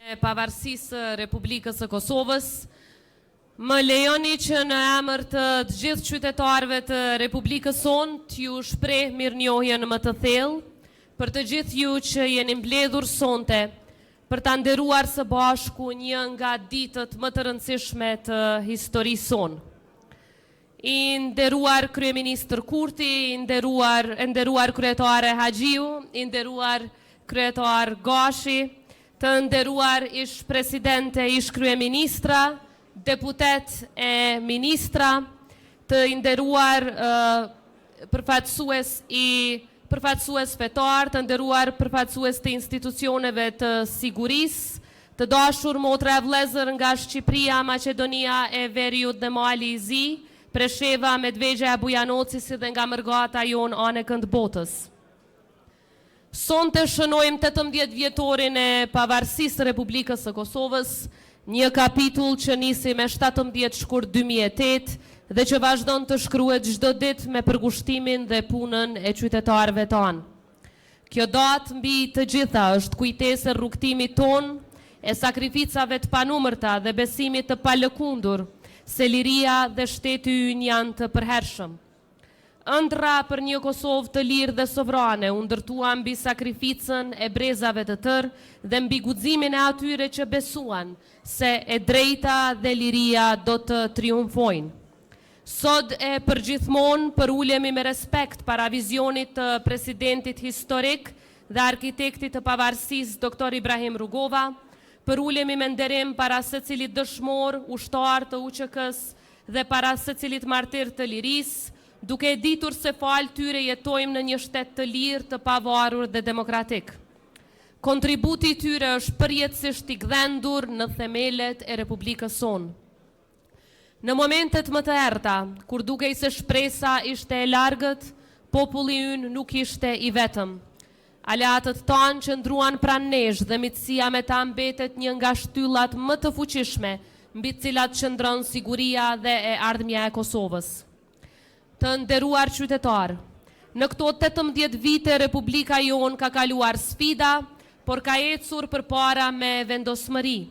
e pavarësisë Republikës së Kosovës. Më lejoni që në emër të gjithë qytetarëve të Republikës sonë t'ju shpreh mirënjohjen më të thellë për të gjithë ju që jeni mbledhur sonte për ta nderuar së bashku një nga ditët më të rëndësishme të historisë sonë. I nderuar kryeministër Kurti, i nderuar kryetare Haxhiu, i nderuar kryetar Gashi, të nderuar ish presidente, ish kryeministra, deputet e ministra, të nderuar përfaqësues fetar, të nderuar përfaqësues të institucioneve të sigurisë, të dashur motra e vëllezër nga Shqipëria, Maqedonia e Veriut dhe Mali i Zi, Presheva, Medvegja e Bujanoci si dhe nga Mërgata jon anë e Këndbotës. Sonte shënojmë 18 vjetorin e pavarësisë Republikës së Kosovës, një kapitull që nisi me 17 shkurt 2008 dhe që vazhdon të shkruhet çdo ditë me përkushtimin dhe punën e qytetarëve tanë. Kjo datë mbi të gjitha është kujtesë e rrugtimit ton, e sakrificave të panumërta dhe besimit të palëkundur se liria dhe shteti ynë janë të përhershëm. Ëndra për një Kosovë të lirë dhe sovrane u ndërtua mbi sakrificën e brezave të tërë dhe mbi guximin e atyre që besuan se e drejta dhe liria do të triumfojnë. Sot e përgjithmonë përulemi me respekt para vizionit të presidentit historik dhe arkitektit të pavarësisë Dr. Ibrahim Rugova, përulemi me nderim para secilit dëshmor, ushtar të UÇK-s dhe para secilit martir të lirisë, duke ditur se falë tyre jetojmë në një shtet të lirë, të pavarur dhe demokratik. Kontributi tyre është përjetësisht i gdhendur në themelet e Republikës sonë. Në momentet më të errta, kur dukej se shpresa ishte e largët, populli ynë nuk ishte i vetëm. Aleatët tanë që ndruan pranë nesh dhe mitësia me ta mbetet një nga shtyllat më të fuqishme, mbi të cilat qëndron siguria dhe e ardhmja e Kosovës. Të nderuar qytetar, në këto 18 vite Republika jonë ka kaluar sfida, por ka ecur përpara me vendosmëri,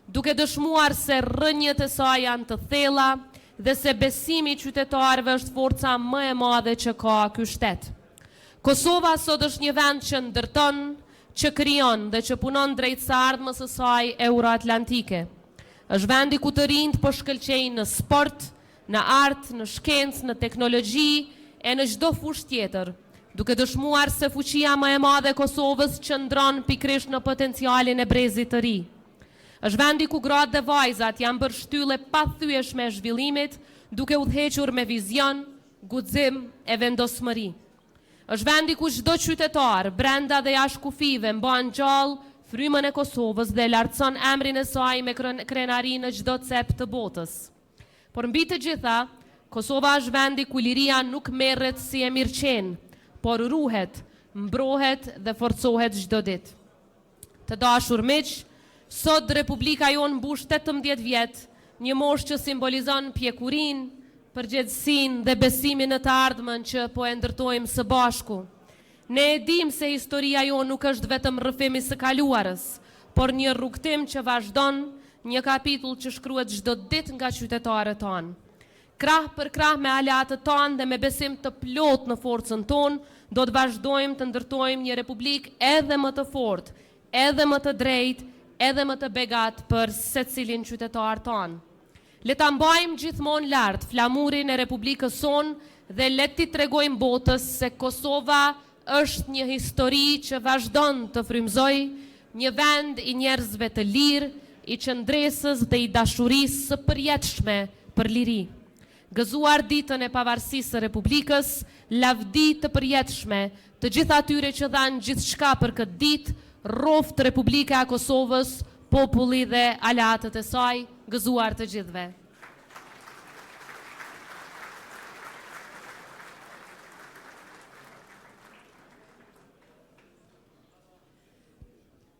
duke dëshmuar se rrënjët e saj janë të thella dhe se besimi i qytetarëve është forca më e madhe që ka ky shtet. Kosova sot është një vend që ndërton, që krijon dhe që punon drejt së ardhmës së saj euroatlantike. Është vendi ku të rinjt po shkëlqejnë në sport, në art, në shkencë, në teknologji e në çdo fushë tjetër, duke dëshmuar se fuqia më e madhe e Kosovës qëndron pikërisht në potencialin e brezit të ri. Është vendi ku gratë dhe vajzat janë bërë shtylle pathyeshme e zhvillimit, duke udhëhequr me vizion, guxim e vendosmëri. Është vendi ku çdo qytetar, brenda dhe jashtë kufive, mban gjallë frymën e Kosovës dhe lartëson emrin e saj me krenari në çdo cep të botës. Por mbi të gjitha, Kosova është vendi ku liria nuk merret si e mirëqenë, por ruhet, mbrohet dhe forcohet çdo ditë. Të dashur miq, sot Republika jonë mbush 18 vjet, një moshë që simbolizon pjekurinë, përgjegjësinë dhe besimin në të ardhmen që po e ndërtojmë së bashku. Ne e dim se historia jonë nuk është vetëm rrëfimi së kaluarës, por një rrugtim që vazhdon, një kapitull që shkruhet çdo ditë nga qytetarët tanë. Krah për krah me aleatët tanë dhe me besim të plot në forcën tonë, do të vazhdojmë të ndërtojmë një republikë edhe më të fortë, edhe më të drejtë, edhe më të begat për secilin qytetar tanë. Le ta mbajmë gjithmonë lart flamurin e Republikës sonë dhe le t'i tregojmë botës se Kosova është një histori që vazhdon të frymëzojë, një vend i njerëzve të lirë, i qëndresës dhe i dashurisë së përjetshme për liri. Gëzuar ditën e pavarësisë së Republikës, lavdi të përjetshme të gjithë atyre që dhanë gjithçka për këtë ditë, rroft Republika e Kosovës, populli dhe aleatët e saj, gëzuar të gjithëve.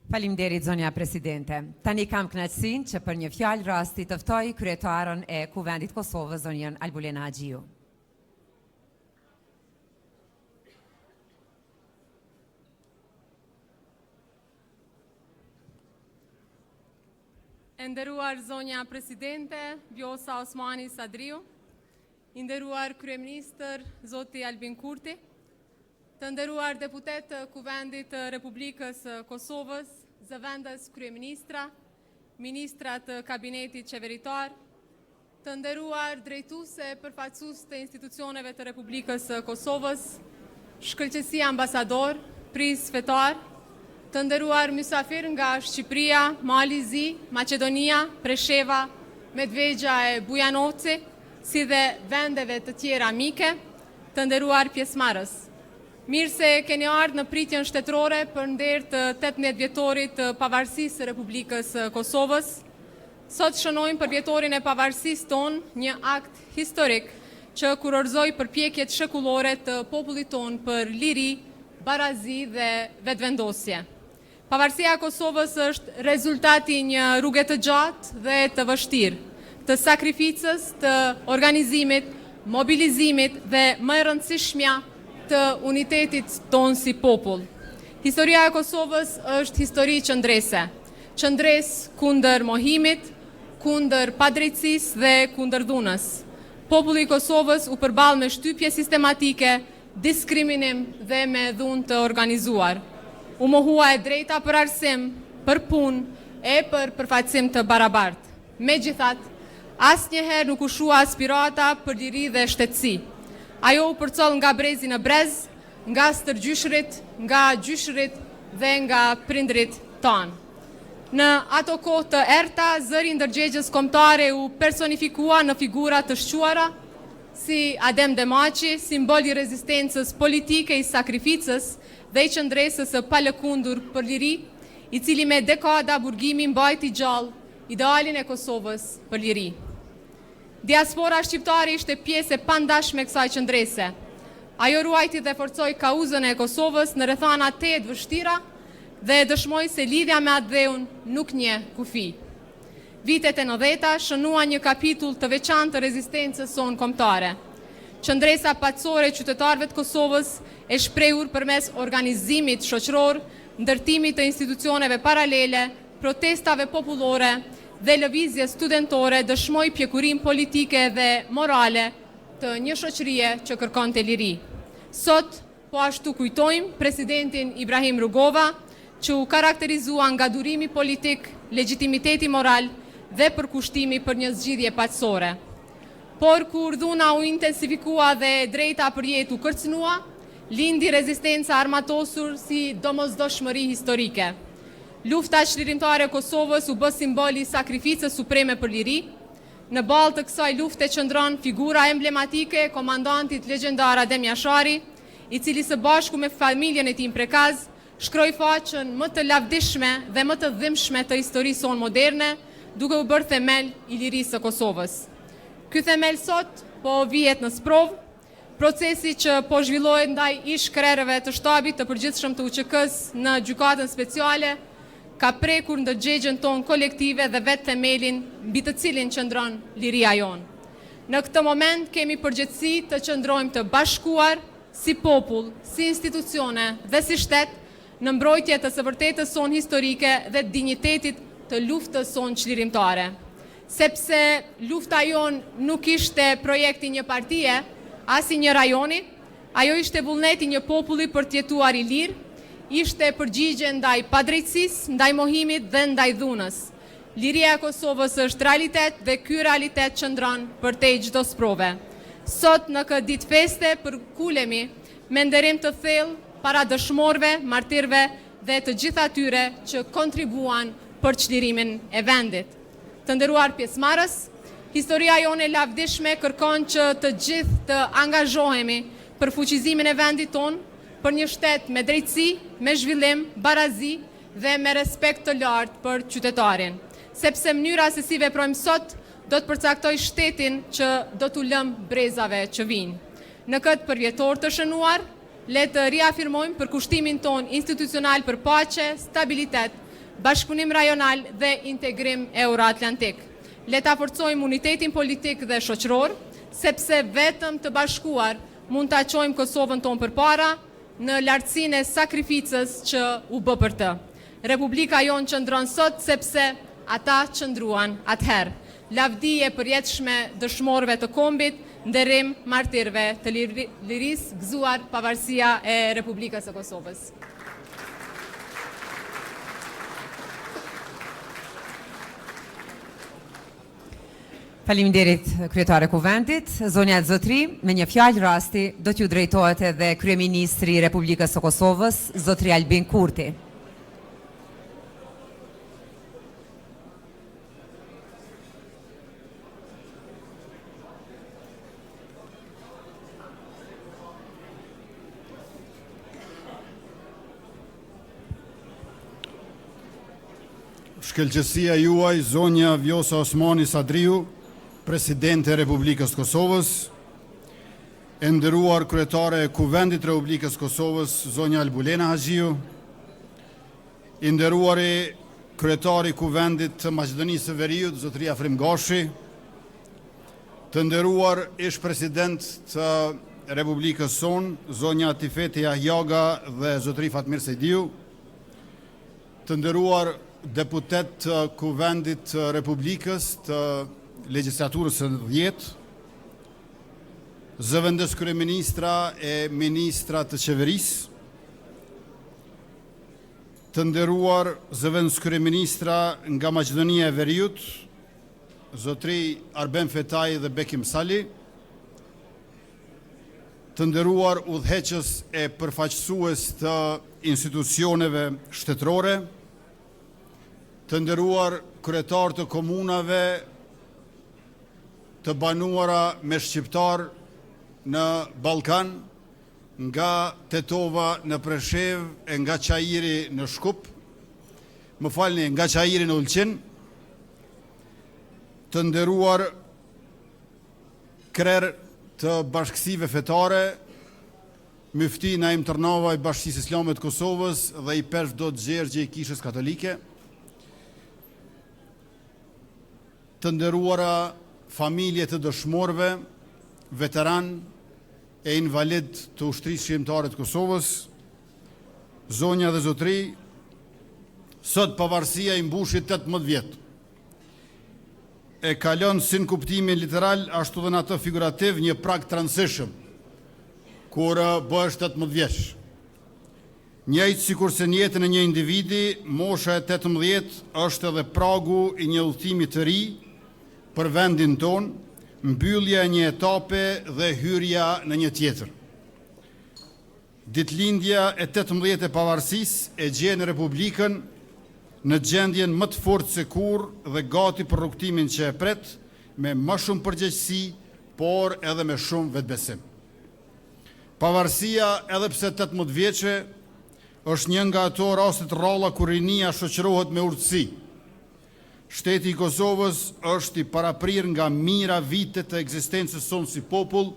Faleminderit zonja presidente. Tani kam kënaqësinë që për një fjalë rasti të ftoj kryetarën e Kuvendit Kosovës, zonjën Albulena Haxhiu. E nderuar zonja presidente Vjosa Osmani Sadriu, i nderuar kryeministër zoti Albin Kurti, të nderuar deputet të Kuvendit të Republikës së Kosovës, zëvendës kryeministra, ministra të kabinetit qeveritar, të nderuar drejtuese përfaqësues të institucioneve të Republikës së Kosovës, shkëlqësi ambasador, priz fetar, të nderuar mysafir nga Shqipëria, Mali Zi, Maqedonia, Presheva, Medvegja e Bujanovci, si dhe vendeve të tjera mike, të nderuar pjesëmarrës. Mirë se keni ardhur në pritjen shtetërore për nder të 18 vjetorit të pavarësisë së Republikës së Kosovës. Sot shënojmë për vjetorin e pavarësisë tonë një akt historik që kurorëzoi përpjekjet shekullore të popullit tonë për liri, barazi dhe vetëvendosje. Pavarësia e Kosovës është rezultati një rruge të gjatë dhe të vështirë, të sakrificës, të organizimit, mobilizimit dhe më e rëndësishmja të unitetit tonë si popull. Historia e Kosovës është histori qëndrese. Qëndres kundër mohimit, kundër padrejtësisë dhe kundër dhunës. Populli i Kosovës u përball me shtypje sistematike, diskriminim dhe me dhunë të organizuar. U mohua e drejta për arsim, për punë e për përfaqësim të barabartë. Megjithatë, asnjëherë nuk u shua aspirata për liri dhe shtetësi. Ajo u përcoll nga brezi në brez, nga stërgjyshrit, nga gjyshrit dhe nga prindrit tanë. Në ato kohë të errta, zëri i ndërgjegjës kombëtare u personifikua në figura të shquara, si Adem Demaçi, simbol i rezistencës politike, i sakrificës dhe i qëndresës së palëkundur për liri, i cili me dekada burgimi mbajti gjallë idealin e Kosovës për liri. Diaspora shqiptare ishte pjesë e pandashme e kësaj qëndrese. Ajo ruajti dhe forcoi kauzën e Kosovës në rrethana të vështira dhe dëshmoi se lidhja me atë dheun nuk njeh kufi. Vitet e 90-ta shënuan një kapitull të veçantë të rezistencës sonë kombëtare. Qëndresa patësore e qytetarëve të Kosovës e shprehur përmes organizimit shoqëror, ndërtimit të institucioneve paralele, protestave popullore dhe lëvizje studentore dëshmoi pjekurim politike dhe morale të një shoqërie që kërkonte liri. Sot, po ashtu kujtojmë presidentin Ibrahim Rugova, që u karakterizua nga durimi politik, legitimiteti moral dhe përkushtimi për një zgjidhje paqësore. Por kur dhuna u intensifikua dhe drejta për jetë u kërcënua, lindi rezistenca armatosur si domosdoshmëri historike. Lufta çlirimtare e Kosovës u bë simboli i sakrificës supreme për liri. Në balë të kësaj lufte qëndron figura emblematike e komandantit legjendar Adem Jashari, i cili së bashku me familjen e tij prekaz shkroi faqen më të lavdishme dhe më të dhimbshme të historisë sonë moderne, duke u bërë themel i lirisë së Kosovës. Ky themel sot po vihet në sprovë. Procesi që po zhvillohet ndaj ish krerëve të shtabit të përgjithshëm të UÇK-s në gjykatën speciale ka prekur ndërgjegjen tonë kolektive dhe vetë themelin mbi të cilin qëndron liria jonë. Në këtë moment kemi përgjegjësi të qëndrojmë të bashkuar si popull, si institucione dhe si shtet në mbrojtje të së vërtetës sonë historike dhe dinjitetit të luftës sonë çlirimtare. Sepse lufta jonë nuk ishte projekti një partie, as i një rajoni, ajo ishte vullneti një populli për të jetuar i lirë, ishte përgjigje ndaj padrejtësisë, ndaj mohimit dhe ndaj dhunës. Liria e Kosovës është realitet dhe ky realitet qëndron përtej çdo sprove. Sot në këtë ditë feste përkulemi me nderim të thellë para dëshmorëve, martirëve dhe të gjithë atyre që kontribuan për çlirimin e vendit. Të nderuar pjesëmarrës, historia jone e lavdishme kërkon që të gjithë të angazhohemi për fuqizimin e vendit tonë, për një shtet me drejtësi, me zhvillim, barazi dhe me respekt të lartë për qytetarin. Sepse mënyra se si veprojmë sot do të përcaktoj shtetin që do t'u lëmë brezave që vinë. Në këtë përvjetor të shënuar, le të riafirmojmë përkushtimin ton institucional për paqe, stabilitet, bashkëpunim rajonal dhe integrim euro-atlantik. Le ta forcojmë unitetin politik dhe shoqëror, sepse vetëm të bashkuar mund ta çojmë Kosovën tonë përpara në lartësinë e sakrificës që u bë për të. Republika jonë qëndron sot sepse ata që ndruan atëherë. Lavdi e përjetshme dëshmorëve të kombit, nderim martirëve të lirisë, gëzuar pavarësia e Republikës së Kosovës. Faleminderit kryetare Kuvendit. Zonja e Zotri, me një fjalë rasti do t'ju drejtohet edhe kryeministri i Republikës së Kosovës, zotri Albin Kurti. Shkëlqësia juaj, zonja Vjosa Osmani Sadriu, Presidente e Republikës Kosovës, e nderuar kryetare e Kuvendit Republikës Kosovës, zonja Albulena Haxhiu, i nderuari kryetari Kuvendit të Maqedonisë së Veriut, zotria Afrim Gashi, të nderuar ish president të Republikës sonë, zonja Tifeti Ahjaga dhe zotri Fatmir Sejdiu, të nderuar deputet të Kuvendit të Republikës të Legjislaturës së 10, zëvendës kryeministra e ministra të qeverisë, të nderuar zëvendës kryeministra nga Maqedonia e Veriut, zotri Arben Fetaj dhe Bekim Sali, të nderuar udhëheqës e përfaqësues të institucioneve shtetërore, të nderuar kryetar të komunave të banuara me shqiptar në Ballkan, nga Tetova në Preshev e nga Çajiri në Shkup, më falni, nga Çajiri në Ulqin, të nderuar krer të bashkësive fetare, Myfti Naim Tërnava i Bashkisë Islame të Kosovës dhe i Peshdo Gjergje i Kishës Katolike, të nderuara familje të dëshmorëve, veteran e invalid të ushtrisë shqiptare të Kosovës, zonja dhe zotri, sot pavarësia i mbushit 18 vjet. E kalon si në kuptimin literal, ashtu dhe në atë figurativ, një prag transition, kur bëhesh 18 vjeç. Njëjtë sikur se në jetën e një individi, mosha e 18 është edhe pragu i një udhëtimi të ri për vendin ton, mbyllja e një etape dhe hyrja në një tjetër. Ditëlindja e 18 e pavarësisë e gjen Republikën në gjendjen më të fortë se kurrë dhe gati për rrugtimin që e pret, me më shumë përgjegjësi, por edhe me shumë vetbesim. Pavarësia, edhe pse 18 vjeçe, është një nga ato rastet rralla kur rinia shoqërohet me urtësi. Shteti i Kosovës është i paraprir nga mira vite të ekzistencës sonë si popull,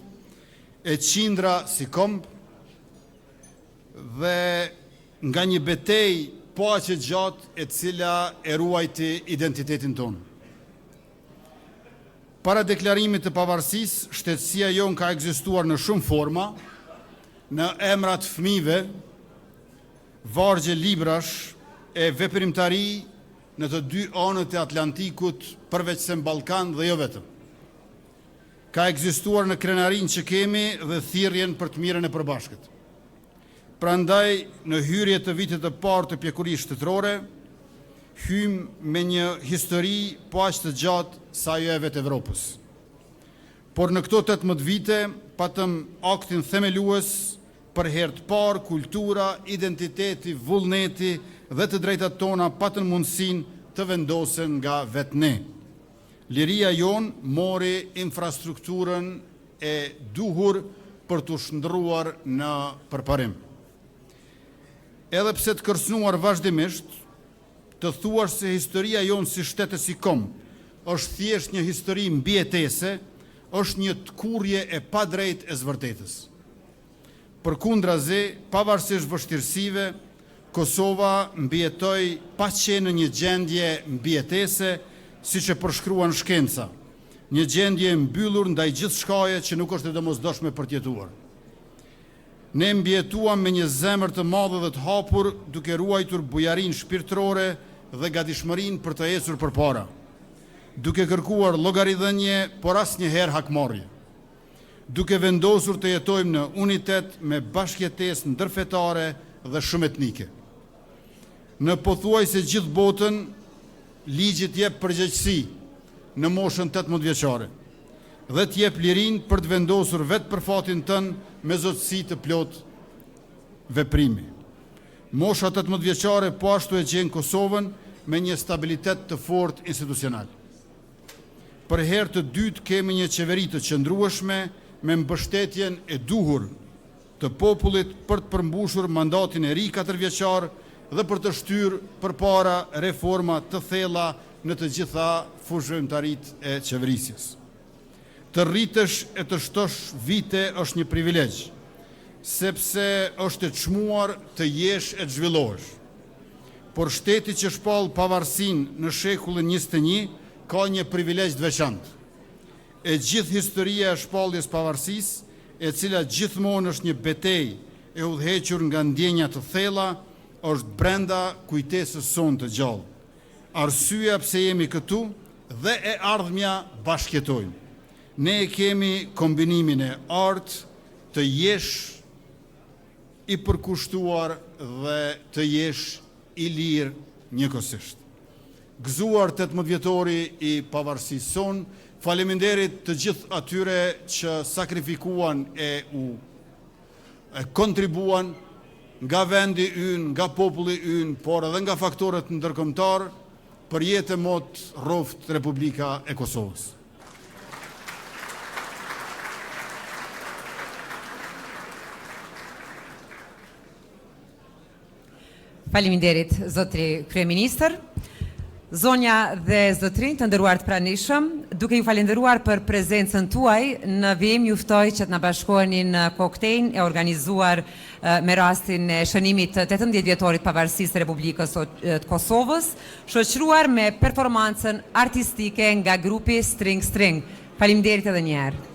e qindra si komb, dhe nga një betejë paqe gjatë e cila e ruajti identitetin tonë. Para deklarimit të pavarësisë, shtetësia jonë ka ekzistuar në shumë forma, në emrat fëmijëve, vargje librash e veprimtari në të dy anët e Atlantikut, përveç se në Ballkan dhe jo vetëm. Ka ekzistuar në krenarin që kemi dhe thirrjen për të mirën e përbashkët. Prandaj, në hyrje të vitit të parë të pjekurisë shtetërore, hym me një histori po aq të gjatë sa ajo e vetë Evropës. Por në këto 18 vite, patëm aktin themelues për herë të parë kultura, identiteti, vullneti dhe të drejtat tona patën mundësinë të vendosen nga vetë ne. Liria jonë mori infrastrukturën e duhur për të shndruar në përparim. Edhe pse të kërcënuar vazhdimisht, të thuar se historia jonë si shtetës i kom është thjesht një histori mbijetese, është një tkurrje e padrejtë e zvërtetës. Përkundrazi, pavarësisht vështirësive, Kosova mbijetoi pa qenë në një gjendje mbijetese, siç e përshkruan shkenca, një gjendje mbyllur ndaj gjithë shkaje që nuk është e domosdoshme për të jetuar. Ne mbjetuam me një zemër të madhe dhe të hapur, duke ruajtur bujarinë shpirtërore dhe gatishmërinë për të ecur përpara, duke kërkuar llogaridhënie por asnjëherë hakmarrje, duke vendosur të jetojmë në unitet me bashkëjetesë ndërfetare dhe shumë etnike. Në pothuajse gjithë botën, ligjit jep përgjegjësi në moshën 18 vjeçare dhe t'jep lirinë për të vendosur vetë për fatin tënë me zotësi të plot veprimi. Mosha 18 vjeçare po ashtu e gjen Kosovën me një stabilitet të fortë institucional. Për herë të dytë kemi një qeveri të qëndrueshme me mbështetjen e duhur të popullit për të përmbushur mandatin e ri 4 vjeçar dhe për të shtyrë përpara reforma të thella në të gjitha fushërimtaritë e qeverisjes. Të rritesh e të shtosh vite është një privilegj, sepse është e çmuar të jesh e të zhvillohesh. Por shteti që shpall pavarësinë në shekullin 21 ka një privilegj të veçantë. E gjithë historia e shpalljes pavarësisë, e cila gjithmonë është një betejë e udhëhequr nga ndjenja të thella, është brenda kujtesës sonë të gjallë. Arsyeja pse jemi këtu dhe e ardhmja bashkëjetojnë. Ne e kemi kombinimin e artë të jesh i përkushtuar dhe të jesh i lirë njëkohësisht. Gëzuar 18 vjetori i pavarësisë sonë, faleminderit të gjithë atyre që sakrifikuan e kontribuan nga vendi ynë, nga populli ynë, por edhe nga faktorët ndërkombëtar për jetë e mot rroft Republika e Kosovës. Faleminderit, zotri kryeministër. Zonja dhe zotrin të nderuar të pranishëm, duke ju falenderuar për prezencën tuaj, në vijim ju ftoj që të na bashkoheni në koktejl e organizuar me rastin e shënimit të 18 vjetorit pavarësisë Republikës të Kosovës, shoqëruar me performancën artistike nga grupi String String. Faleminderit edhe një herë.